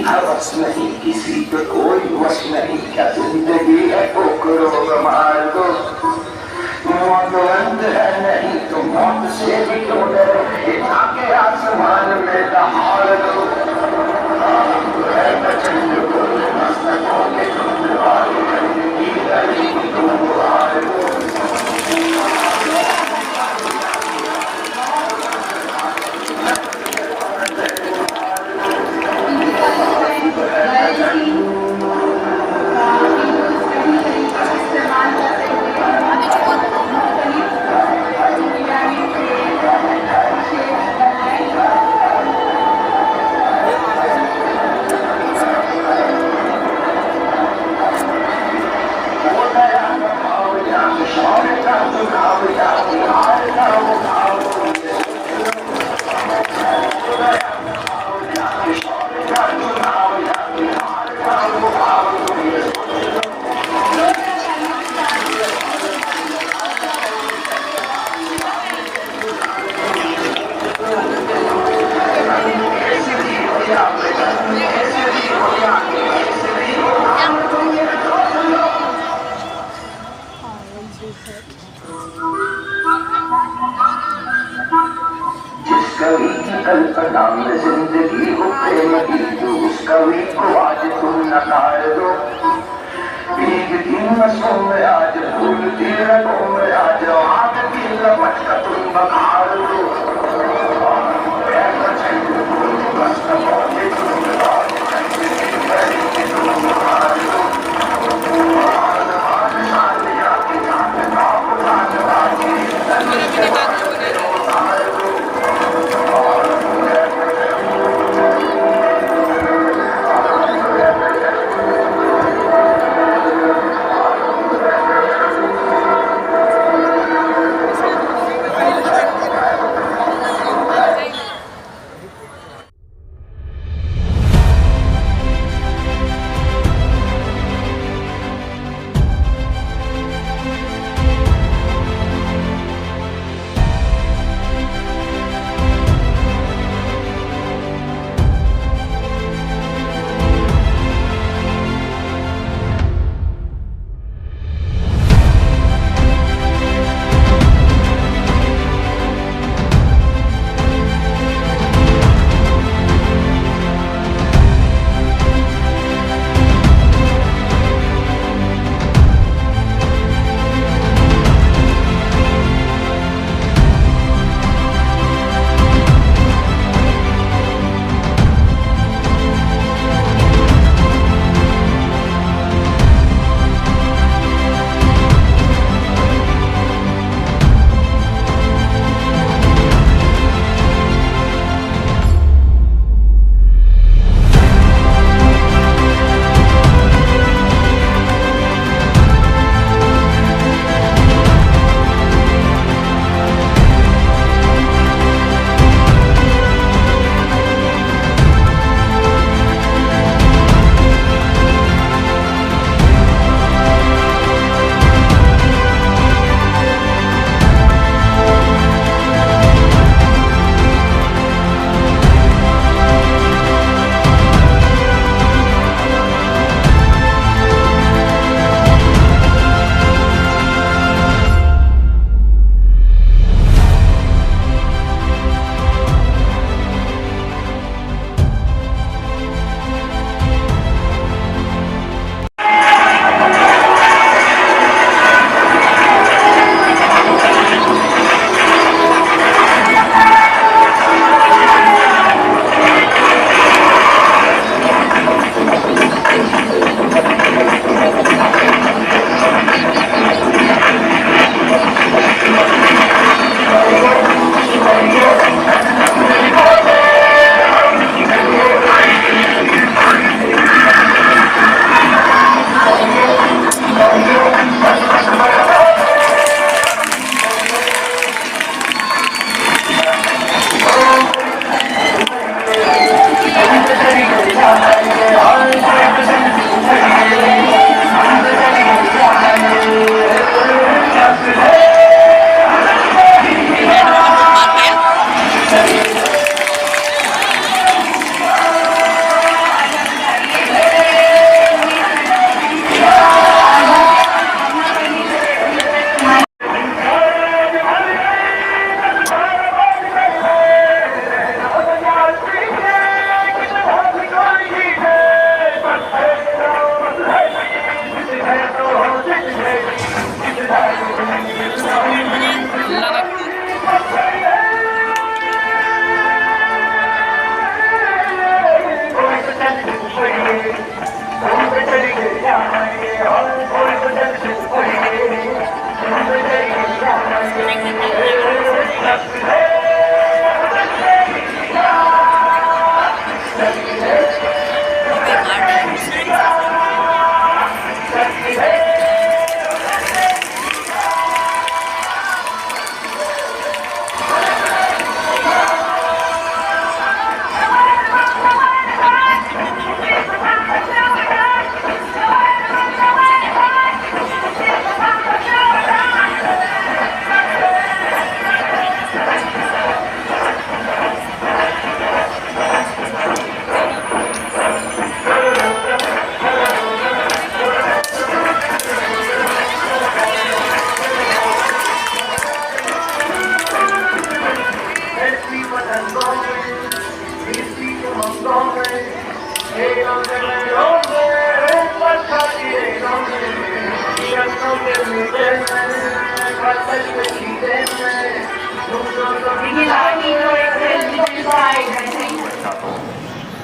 हवस नहीं किसी पे कोई वश नहीं, क्या जिंदगी है ठोकरो मार दो। मौत बंद है नहीं तो मौत से भी तो डरो, इतना के आसमान में दहाड़ दो। है प्रचंड बोल मस्तकों के धुंध वाले, जिंदगी गली तुम हार दो। कवि को आज तुम नकार दो। एक दिन में आज फूल तिलकों में आज आग की लपट का तुम बखार दो।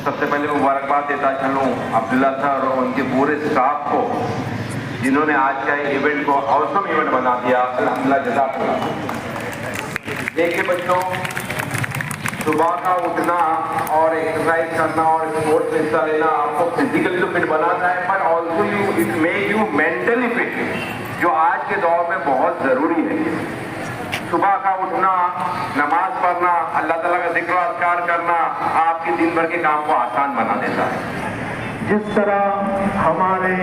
सबसे पहले मुबारकबाद देता चलूँ अब्दुल्ला सर और उनके पूरे स्टाफ को, जिन्होंने आज का इवेंट को औसम इवेंट बना दिया। अल्हम्दुलिल्लाह, जज़ाकल्लाह। देखिए बच्चों, सुबह का उठना और एक्सरसाइज करना और स्पोर्ट्स में हिस्सा लेना आपको फिजिकली तो फिट बनाता है, पर also it make you mentally fit, जो आज के दौर में बहुत ज़रूरी है। सुबह का उठना, नमाज पढ़ना, अल्लाह ताला का जिक्र अज़कार करना आपके दिन भर के काम को आसान बना देता है। जिस तरह हमारे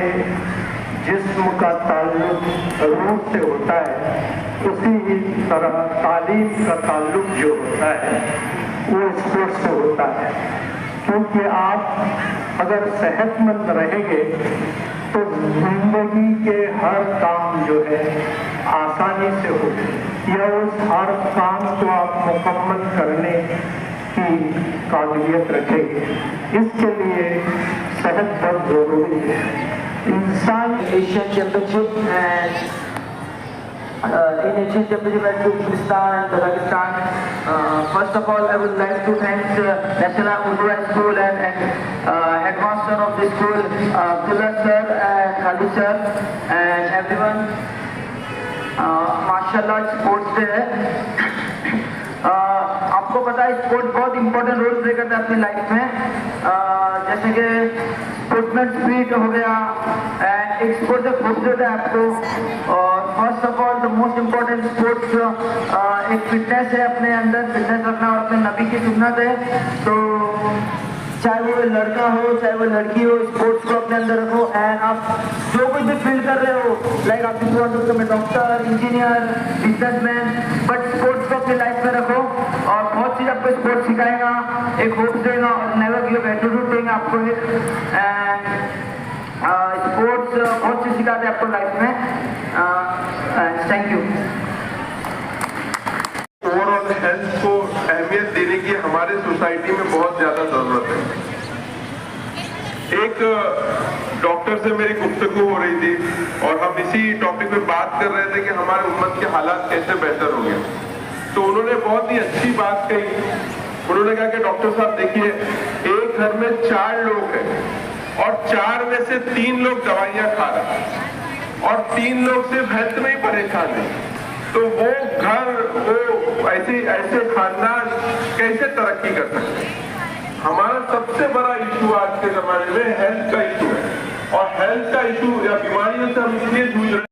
जिस्म का ताल्लुक रूह से होता है, उसी ही तरह तालीम का ताल्लुक जो होता है वो स्पोर्ट्स से होता है। क्योंकि आप अगर सेहतमंद रहेंगे तो जिंदगी के हर काम जो है आसानी से हो, या उस हर काम को आप मुकम्मल करने की काबिलियत रखेंगे। इसके लिए सेहत बहुत जरूरी है। इंसान Asian Championship and in Asian Championship at Turkmenistan and Kazakhstan. First of all, I would like to thank National Urdu High School and headmaster of the school, Abdullah sir and Khalid sir and everyone. माशाल्लाह sports day है। आपको पता है sports बहुत important role play करता है अपनी life में। जैसे कि स्पोर्ट्समैन स्पिरिट हो गया, एंड एक स्पोर्ट्स से खूबसूरत है आपको। और first of all the most important sports एक फिटनेस है, अपने अंदर फिटनेस रखना और अपने नबी की सुन्नत है। तो चाहे वो लड़का हो चाहे वो लड़की हो, स्पोर्ट्स को अपने अंदर रखो। एंड आप जो कुछ भी फील कर रहे हो, लाइक आप doctor, engineer, businessman, but sports को अपनी लाइफ में रखो और बहुत चीज़ आपको स्पोर्ट्स सिखाएगा, एक होप देगा और नेवर गिव एटीट्यूड देंगे आपको। एंड स्पोर्ट्स बहुत चीज़ सिखाते हैं आपको लाइफ में। Thank you. ओवरऑल हेल्थ को अहमियत देने की हमारे सोसाइटी में बहुत ज़्यादा ज़रूरत है। एक डॉक्टर से मेरी गुफ्तगू हो रही थी और हम इसी टॉपिक पे बात कर रहे थे कि हमारे उम्मत के हालात कैसे बेहतर हो गए। तो उन्होंने बहुत ही अच्छी बात कही। उन्होंने कहा कि डॉक्टर साहब देखिए, एक घर में 4 लोग हैं और 4 में से 3 लोग दवाइयाँ खा रहे हैं और 3 लोग सिर्फ हेल्थ में ही परेशान हैं। तो वो घर, वो ऐसे खानदान कैसे तरक्की कर सकते हैं? हमारा सबसे बड़ा इशू आज के जमाने में हेल्थ का इशू है, और हेल्थ का इशू या बीमारियों से हम इसलिए जूझ रहे हैं